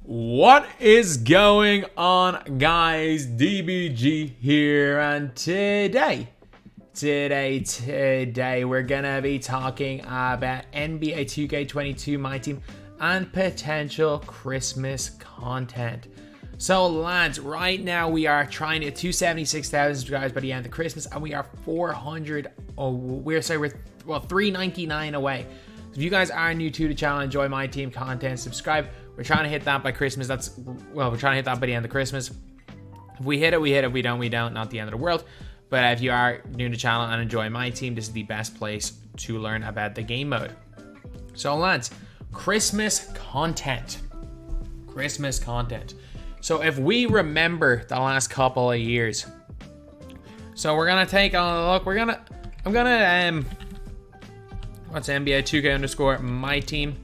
What is going on, guys? DBG here, and today we're gonna be talking about NBA 2K22 MyTEAM and potential Christmas content. So lads, right now we are trying to hit 276,000 subscribers by the end of Christmas, and we are 399 away. So if you guys are new to the channel, enjoy MyTEAM content, subscribe. We're trying to hit that by Christmas. We're trying to hit that by the end of Christmas. If we hit it, we hit it. If we don't, we don't. Not the end of the world. But if you are new to the channel and enjoy MyTEAM, this is the best place to learn about the game mode. So lads, Christmas content. So if we remember the last couple of years, so we're gonna take a look. I'm gonna what's NBA 2K underscore MyTEAM.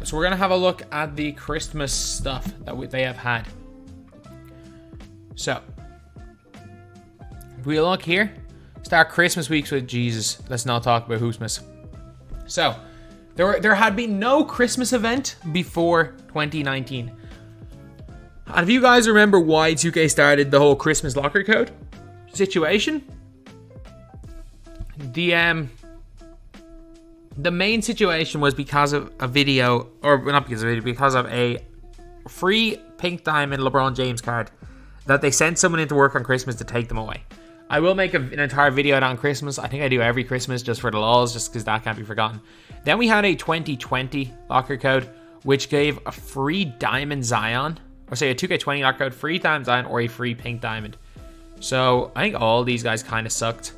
So we're gonna have a look at the Christmas stuff that they have had. So if we look here, start Christmas weeks with Jesus. Let's not talk about Hoosmas. So there had been no Christmas event before 2019. And if you guys remember why 2K started the whole Christmas locker code situation, the main situation was because of a video, or not because of a video, because of a free pink diamond LeBron James card that they sent someone into work on Christmas to take them away. I will make an entire video on Christmas. I think I do every Christmas just for the lols, just because that can't be forgotten. Then we had a 2020 locker code, which gave a free diamond Zion, or say a 2K20 locker code, free diamond Zion, or a free pink diamond. So I think all these guys kind of sucked.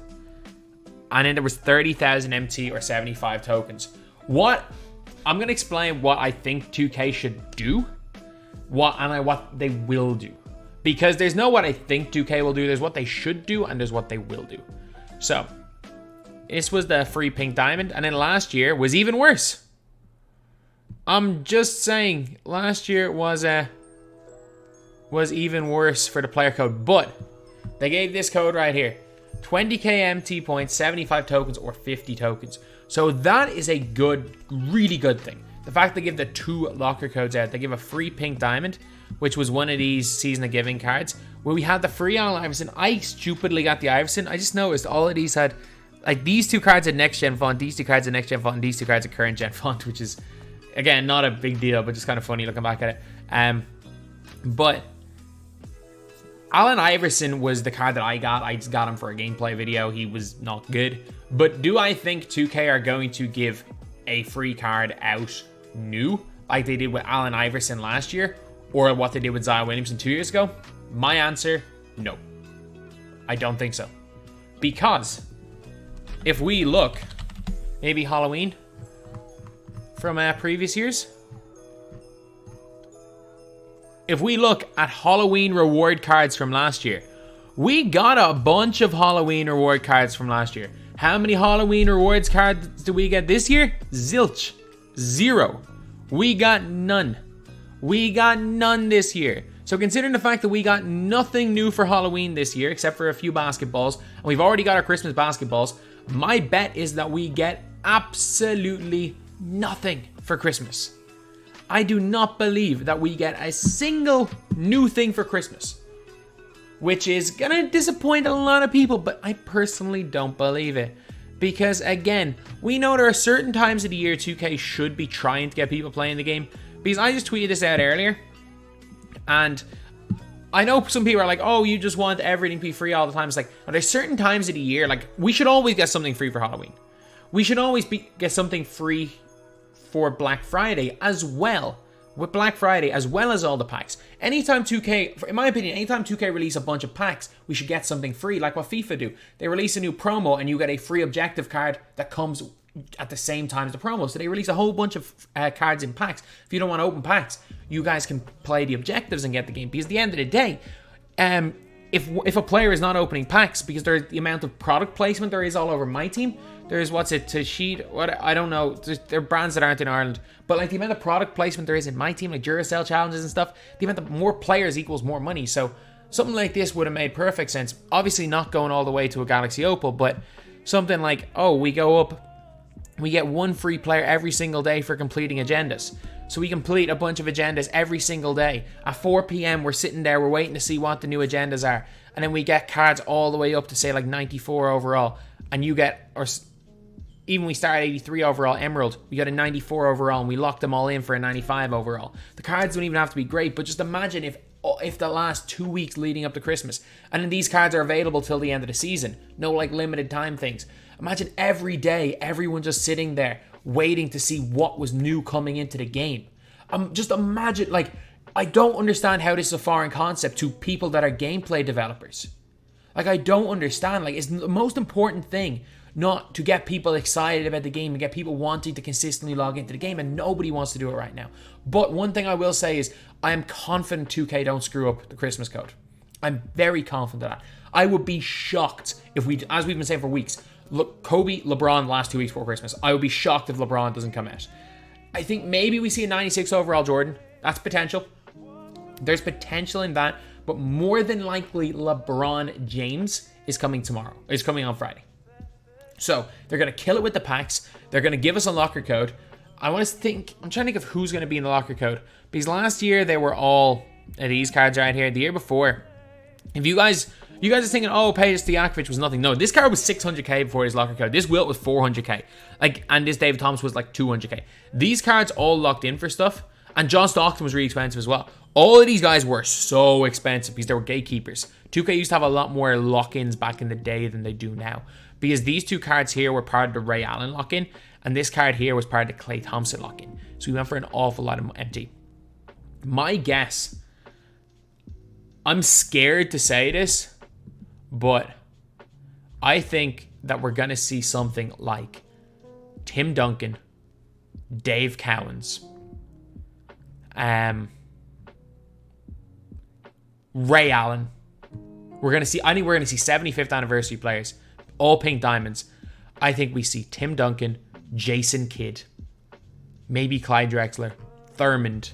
And then there was 30,000 MT or 75 tokens. I'm going to explain what I think 2K should do, what they will do. Because there's no what I think 2K will do, there's what they should do, and there's what they will do. So, this was the free pink diamond, and then last year was even worse. I'm just saying, last year was even worse for the player code, but they gave this code right here. 20k MT points, 75 tokens, or 50 tokens. So that is a really good thing. The fact they give the two locker codes out, they give a free pink diamond, which was one of these season of giving cards, where we had the free Allen Iverson. I stupidly got the Iverson. I just noticed all of these had, like, these two cards had next gen font, these two cards had next gen font, and these two cards had current gen font, which is, again, not a big deal, but just kind of funny looking back at it. But Allen Iverson was the card that I got. I just got him for a gameplay video. He was not good. But do I think 2K are going to give a free card out new, like they did with Allen Iverson last year, or what they did with Zion Williamson 2 years ago? My answer, no. I don't think so. Because if we look, maybe Halloween from previous years, if we look at Halloween reward cards from last year, we got a bunch of Halloween reward cards from last year. How many Halloween rewards cards do we get this year? Zilch. Zero. We got none. We got none this year. So considering the fact that we got nothing new for Halloween this year, except for a few basketballs, and we've already got our Christmas basketballs, my bet is that we get absolutely nothing for Christmas. I do not believe that we get a single new thing for Christmas, which is gonna disappoint a lot of people, but I personally don't believe it. Because again, we know there are certain times of the year 2K should be trying to get people playing the game. Because I just tweeted this out earlier, and I know some people are like, oh, you just want everything to be free all the time. It's like, there's certain times of the year, like, we should always get something free for Halloween. We should always get something free for Black Friday as well. With Black Friday, as well as all the packs. Anytime 2K, in my opinion, anytime 2K release a bunch of packs, we should get something free, like what FIFA do. They release a new promo, and you get a free objective card that comes at the same time as the promo. So they release a whole bunch of cards in packs. If you don't want to open packs, you guys can play the objectives and get the game. Because at the end of the day, if a player is not opening packs, because there's the amount of product placement there is all over MyTEAM, there's Tashid, I don't know, there are brands that aren't in Ireland, but like the amount of product placement there is in MyTEAM, like Duracell challenges and stuff, the amount of more players equals more money. So something like this would have made perfect sense. Obviously not going all the way to a Galaxy Opal, but something like, oh, we go up, we get one free player every single day for completing agendas. So we complete a bunch of agendas every single day. At 4 p.m. we're sitting there, we're waiting to see what the new agendas are. And then we get cards all the way up to say like 94 overall. And you get, or even we start at 83 overall Emerald, we got a 94 overall and we lock them all in for a 95 overall. The cards don't even have to be great, but just imagine if the last 2 weeks leading up to Christmas, and then these cards are available till the end of the season. No like limited time things. Imagine every day, everyone just sitting there waiting to see what was new coming into the game. Just imagine, like, I don't understand how this is a foreign concept to people that are gameplay developers. Like, I don't understand. Like, it's the most important thing not to get people excited about the game and get people wanting to consistently log into the game, and nobody wants to do it right now. But one thing I will say is I am confident 2K don't screw up the Christmas code. I'm very confident of that. I would be shocked if we, as we've been saying for weeks, look, Kobe, LeBron last 2 weeks before Christmas. I would be shocked if LeBron doesn't come out. I think maybe we see a 96 overall Jordan. That's potential. There's potential in that, but more than likely LeBron James is coming tomorrow. Is coming on Friday. So they're going to kill it with the packs. They're going to give us a locker code. I'm trying to think of who's going to be in the locker code. Because last year they were all these cards right here. The year before, if you guys are thinking, oh, Pages Stojakovic was nothing. No, this card was 600k before his locker code. This Wilt was 400k. And this David Thomas was like 200k. These cards all locked in for stuff. And John Stockton was really expensive as well. All of these guys were so expensive because they were gatekeepers. 2K used to have a lot more lock-ins back in the day than they do now. Because these two cards here were part of the Ray Allen lock-in. And this card here was part of the Klay Thompson lock-in. So we went for an awful lot of empty. My guess, I'm scared to say this, but I think that we're going to see something like Tim Duncan, Dave Cowens, Ray Allen. I think we're going to see 75th anniversary players, all pink diamonds. I think we see Tim Duncan, Jason Kidd, maybe Clyde Drexler, Thurmond.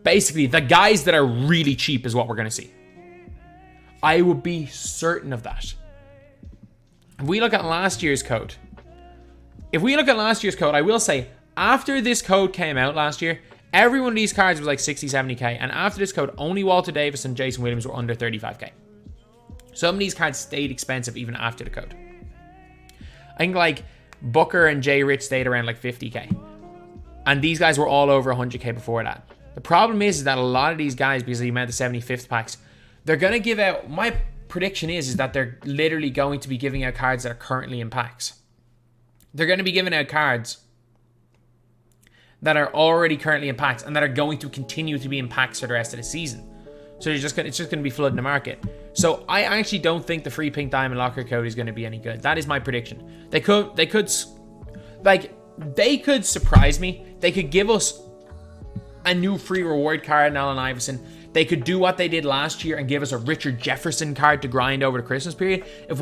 Basically, the guys that are really cheap is what we're going to see. I would be certain of that. If we look at last year's code, I will say, after this code came out last year, every one of these cards was like 60, 70k. And after this code, only Walter Davis and Jason Williams were under 35k. Some of these cards stayed expensive even after the code. I think like Booker and Jay Rich stayed around like 50k. And these guys were all over 100k before that. The problem is that a lot of these guys, because of the amount of 75th packs, they're going to give out, my prediction is that they're literally going to be giving out cards that are currently in packs. They're going to be giving out cards that are already currently in packs and that are going to continue to be in packs for the rest of the season. So it's just going to be flooding the market. So I actually don't think the free pink diamond locker code is going to be any good. That is my prediction. They could surprise me. They could give us a new free reward card in Allen Iverson. They could do what they did last year and give us a Richard Jefferson card to grind over the Christmas period. If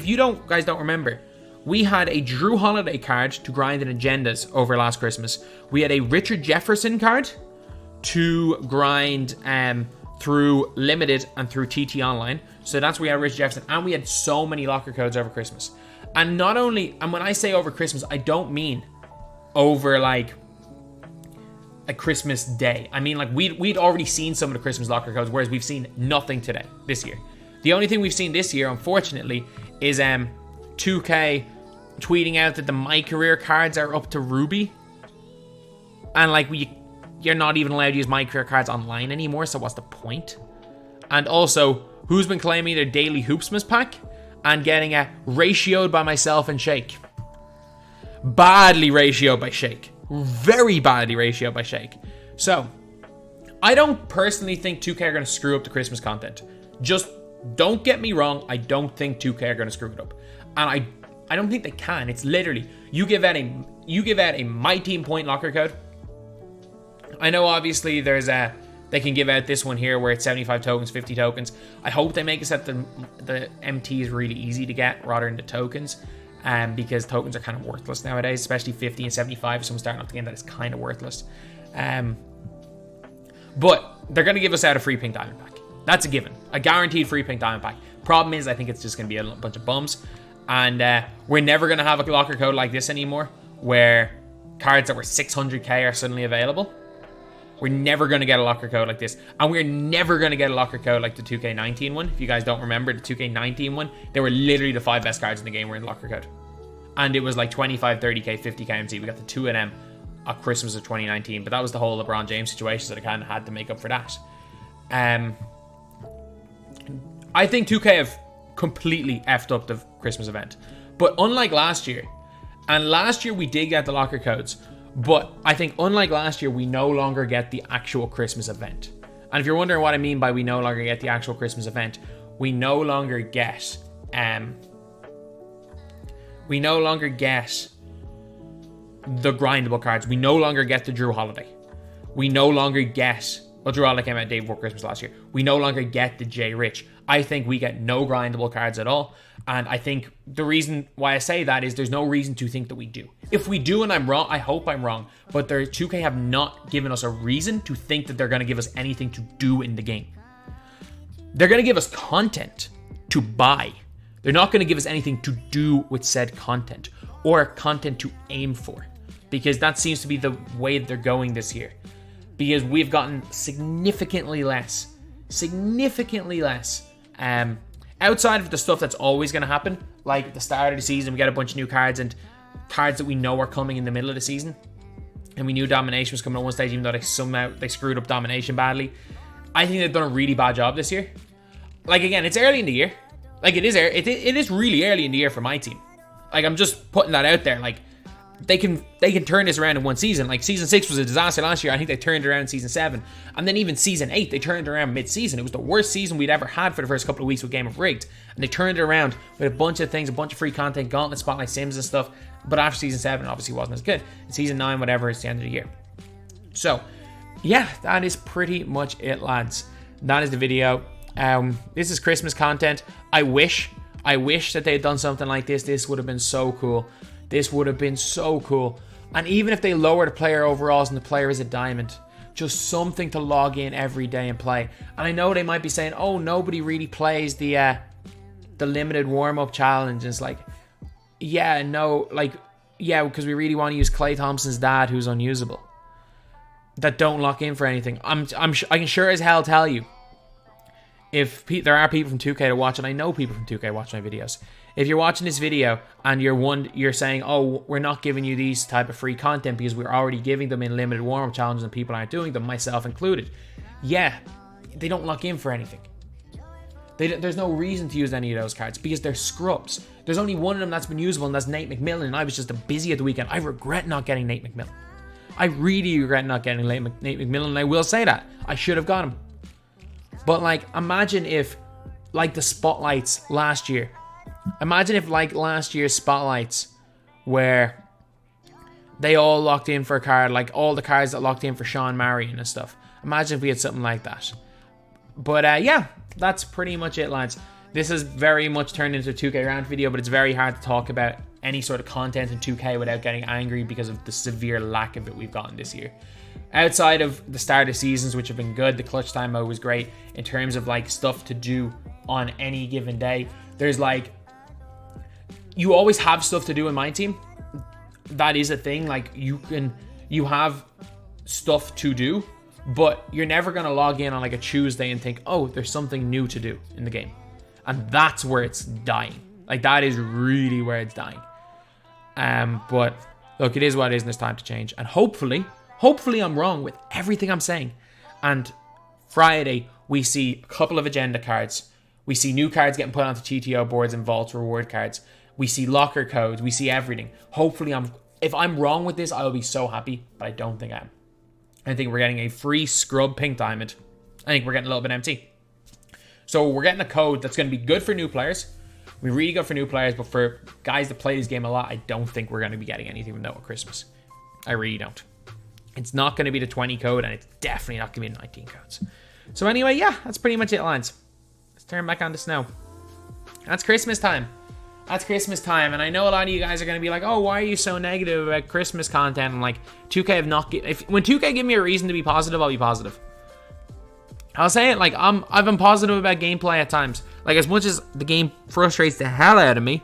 you guys don't remember, we had a Drew Holiday card to grind in agendas over last Christmas. We had a Richard Jefferson card to grind through Limited and through TT Online. So that's where we had Richard Jefferson. And we had so many locker codes over Christmas. And when I say over Christmas, I don't mean over like a Christmas day. I mean like we'd already seen some of the Christmas locker codes, whereas we've seen nothing today, this year. The only thing we've seen this year, unfortunately, is 2K tweeting out that the My Career cards are up to Ruby. And like you're not even allowed to use My Career cards online anymore, so what's the point? And also, who's been claiming their daily Hoopsmas pack and getting ratioed by myself and Shake? Badly ratioed by Shake. Very badly ratioed by Shake. So, I don't personally think 2K are going to screw up the Christmas content. Just don't get me wrong, I don't think 2K are going to screw it up. And I don't think they can. It's literally, you give out a MyTEAM point locker code. I know obviously they can give out this one here where it's 75 tokens, 50 tokens. I hope they make it so that the MT is really easy to get rather than the tokens. Because tokens are kind of worthless nowadays, especially 50 and 75. So I'm starting off the game that is kind of worthless. But they're going to give us out a free pink diamond pack. That's a given. A guaranteed free pink diamond pack. Problem is, I think it's just going to be a bunch of bums. And we're never going to have a locker code like this anymore, where cards that were 600k are suddenly available. We're never going to get a locker code like this. And we're never going to get a locker code like the 2K19 one. If you guys don't remember the 2K19 one, they were literally the 5 best cards in the game were in the locker code. And it was like 25, 30k, 50k MT. We got the 2 of them at Christmas of 2019. But that was the whole LeBron James situation, so they kind of had to make up for that. I think 2K have completely effed up the Christmas event. But unlike last year, and last year we did get the locker codes, but I think unlike last year, we no longer get the actual Christmas event. And if you're wondering what I mean by we no longer get the actual Christmas event, we no longer get the grindable cards. We no longer get the Drew Holiday. We no longer get, well, Drew Holiday came out day before Christmas last year. We no longer get the J Rich. I think we get no grindable cards at all. And I think the reason why I say that is there's no reason to think that we do. If we do and I'm wrong, I hope I'm wrong. But 2K have not given us a reason to think that they're going to give us anything to do in the game. They're going to give us content to buy. They're not going to give us anything to do with said content or content to aim for. Because that seems to be the way they're going this year. Because we've gotten significantly less. Outside of the stuff that's always going to happen, like at the start of the season, we get a bunch of new cards and cards that we know are coming in the middle of the season. And we knew Domination was coming at one stage, even though they screwed up Domination badly. I think they've done a really bad job this year. Like, again, it's early in the year. Like, it is really early in the year for my team. Like, I'm just putting that out there. Like, they can turn this around in one season. Like, season 6 was a disaster last year. I think they turned it around in season 7. And then even season 8, they turned it around mid-season. It was the worst season we'd ever had for the first couple of weeks with Game of Rigged. And they turned it around with a bunch of things, a bunch of free content, Gauntlet, Spotlight Sims and stuff. But after season 7, obviously wasn't as good. And season 9, whatever, it's the end of the year. So, yeah, that is pretty much it, lads. That is the video. This is Christmas content. I wish that they had done something like this. This would have been so cool. This would have been so cool. And even if they lower the player overalls and the player is a diamond, just something to log in every day and play. And I know they might be saying, oh, nobody really plays the limited warm-up challenge. And it's like, yeah, no, like, yeah, because we really want to use Klay Thompson's dad, who's unusable. That don't lock in for anything. I can sure as hell tell you, if there are people from 2K to watch, and I know people from 2K watch my videos. If you're watching this video and you're saying, oh, we're not giving you these type of free content because we're already giving them in limited warm-up challenges and people aren't doing them, myself included. Yeah, they don't lock in for anything. There's no reason to use any of those cards because they're scrubs. There's only one of them that's been usable, and that's Nate McMillan, and I was just busy at the weekend. I regret not getting Nate McMillan. I really regret not getting Nate McMillan, and I will say that. I should have got him. But, like, imagine if, like, the spotlights last year. Imagine if, like, last year's spotlights where they all locked in for a card, like all the cards that locked in for Sean Marion and stuff. Imagine if we had something like that. But, yeah, that's pretty much it, lads. This has very much turned into a 2K rant video, but it's very hard to talk about any sort of content in 2K without getting angry because of the severe lack of it we've gotten this year. Outside of the start of seasons, which have been good, the clutch time mode was great in terms of like stuff to do on any given day. There's like, you always have stuff to do in my team. That is a thing. Like you have stuff to do, but you're never going to log in on like a Tuesday and think, oh, there's something new to do in the game. And that's where it's dying. Like that is really where it's dying. But look, it is what it is and it's time to change. And hopefully I'm wrong with everything I'm saying. And Friday, we see a couple of agenda cards. We see new cards getting put onto TTO boards and vaults reward cards. We see locker codes. We see everything. Hopefully, if I'm wrong with this, I'll be so happy. But I don't think I am. I think we're getting a free scrub pink diamond. I think we're getting a little bit empty. So we're getting a code that's going to be good for new players. We're really good for new players. But for guys that play this game a lot, I don't think we're going to be getting anything with no Christmas. I really don't. It's not going to be the 20 code, and it's definitely not going to be the 19 codes. So anyway, yeah, that's pretty much it, lads. Let's turn back on the snow. That's Christmas time. That's Christmas time, and I know a lot of you guys are going to be like, oh, why are you so negative about Christmas content? I'm like, 2K have not... when 2K give me a reason to be positive, I'll be positive. I'll say it, like, I've been positive about gameplay at times. Like, as much as the game frustrates the hell out of me,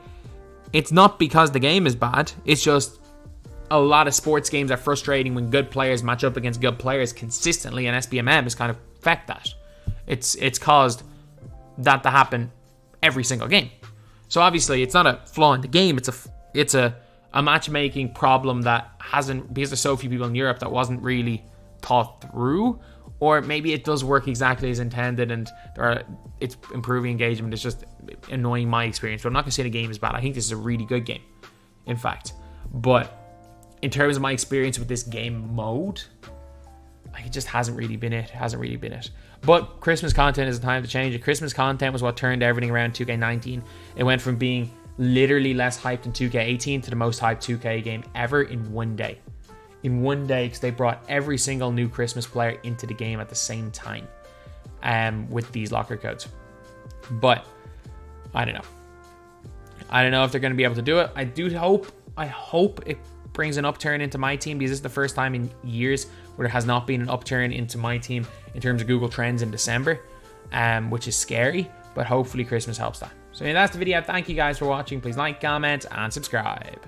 it's not because the game is bad. It's just... a lot of sports games are frustrating when good players match up against good players consistently, and SBMM has kind of affect that. It's caused that to happen every single game. So obviously it's not a flaw in the game, it's a matchmaking problem that hasn't, because there's so few people in Europe, that wasn't really thought through. Or maybe it does work exactly as intended and it's improving engagement. It's just annoying my experience. But I'm not going to say the game is bad. I think this is a really good game, in fact. But in terms of my experience with this game mode, it just hasn't really been it. But Christmas content is the time to change it. Christmas content was what turned everything around 2K19. It went from being literally less hyped than 2K18 to the most hyped 2K game ever in one day. Because they brought every single new Christmas player into the game at the same time with these locker codes. But I don't know if they're going to be able to do it. I hope it brings an upturn into MyTEAM, because this is the first time in years where there has not been an upturn into MyTEAM in terms of Google Trends in December, which is scary, but hopefully Christmas helps that. So yeah, that's the video. Thank you guys for watching. Please like, comment, and subscribe.